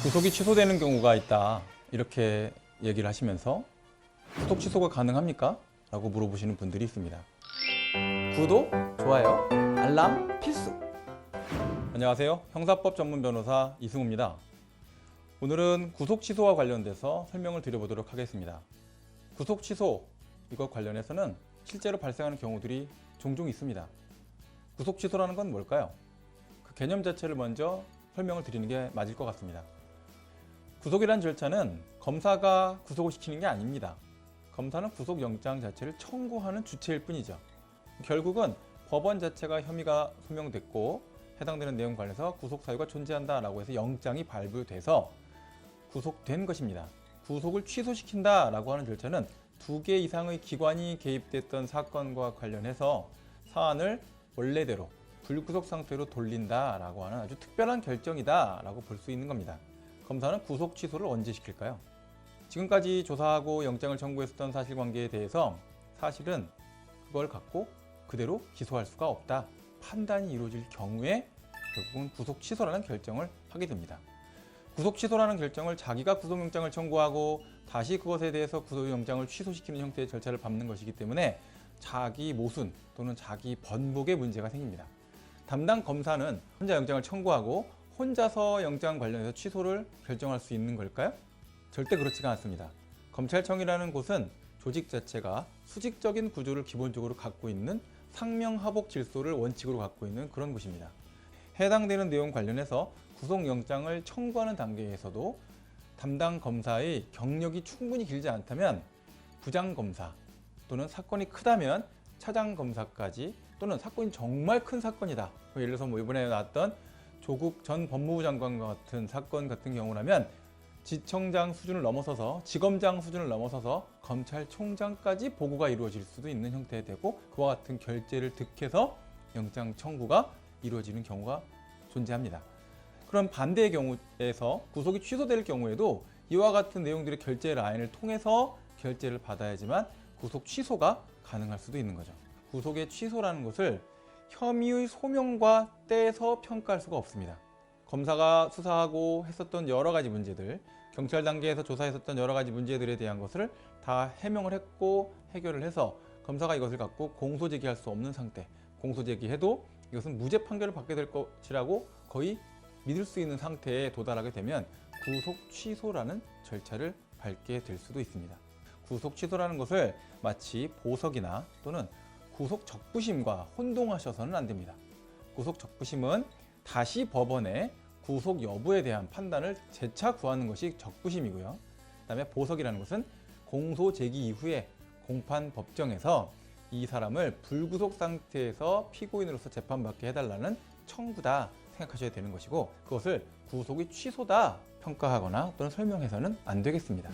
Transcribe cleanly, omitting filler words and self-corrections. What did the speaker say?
구속이 취소되는 경우가 있다, 이렇게 얘기를 하시면서 구속 취소가 가능합니까? 라고 물어보시는 분들이 있습니다. 구독, 좋아요, 알람 필수! 안녕하세요. 형사법 전문 변호사 이승우입니다. 오늘은 구속 취소와 관련돼서 설명을 드려보도록 하겠습니다. 구속 취소, 이것 관련해서는 실제로 발생하는 경우들이 종종 있습니다. 구속 취소라는 건 뭘까요? 그 개념 자체를 먼저 설명을 드리는 게 맞을 것 같습니다. 구속이란 절차는 검사가 구속을 시키는 게 아닙니다. 검사는 구속영장 자체를 청구하는 주체일 뿐이죠. 결국은 법원 자체가 혐의가 소명됐고 해당되는 내용 관련해서 구속 사유가 존재한다라고 해서 영장이 발부돼서 구속된 것입니다. 구속을 취소시킨다라고 하는 절차는 2개 이상의 기관이 개입됐던 사건과 관련해서 사안을 원래대로 불구속 상태로 돌린다라고 하는 아주 특별한 결정이다라고 볼 수 있는 겁니다. 검사는 구속 취소를 언제 시킬까요? 지금까지 조사하고 영장을 청구했었던 사실관계에 대해서 사실은 그걸 갖고 그대로 기소할 수가 없다, 판단이 이루어질 경우에 결국은 구속 취소라는 결정을 하게 됩니다. 구속 취소라는 결정을 자기가 구속영장을 청구하고 다시 그것에 대해서 구속영장을 취소시키는 형태의 절차를 밟는 것이기 때문에 자기 모순 또는 자기 번복의 문제가 생깁니다. 담당 검사는 혼자 영장을 청구하고 혼자서 영장 관련해서 취소를 결정할 수 있는 걸까요? 절대 그렇지가 않습니다. 검찰청이라는 곳은 조직 자체가 수직적인 구조를 기본적으로 갖고 있는 상명하복 질서를 원칙으로 갖고 있는 그런 곳입니다. 해당되는 내용 관련해서 구속영장을 청구하는 단계에서도 담당 검사의 경력이 충분히 길지 않다면 부장검사 또는 사건이 크다면 차장검사까지, 또는 사건이 정말 큰 사건이다, 예를 들어서 이번에 나왔던 조국 전 법무부 장관과 같은 사건 같은 경우라면 지청장 수준을 넘어서서 지검장 수준을 넘어서서 검찰총장까지 보고가 이루어질 수도 있는 형태가 되고, 그와 같은 결재를 득해서 영장 청구가 이루어지는 경우가 존재합니다. 그럼 반대의 경우에서 구속이 취소될 경우에도 이와 같은 내용들의 결재 라인을 통해서 결재를 받아야지만 구속 취소가 가능할 수도 있는 거죠. 구속의 취소라는 것을 혐의의 소명과 떼서 평가할 수가 없습니다. 검사가 수사하고 했었던 여러 가지 문제들, 경찰 단계에서 조사했었던 여러 가지 문제들에 대한 것을 다 해명을 했고 해결을 해서 검사가 이것을 갖고 공소 제기할 수 없는 상태, 공소 제기해도 이것은 무죄 판결을 받게 될 것이라고 거의 믿을 수 있는 상태에 도달하게 되면 구속 취소라는 절차를 밟게 될 수도 있습니다. 구속 취소라는 것을 마치 보석이나 또는 구속 적부심과 혼동하셔서는 안 됩니다. 구속 적부심은 다시 법원에 구속 여부에 대한 판단을 재차 구하는 것이 적부심이고요. 그다음에 보석이라는 것은 공소 제기 이후에 공판 법정에서 이 사람을 불구속 상태에서 피고인으로서 재판받게 해달라는 청구다 생각하셔야 되는 것이고, 그것을 구속이 취소다 평가하거나 또는 설명해서는 안 되겠습니다.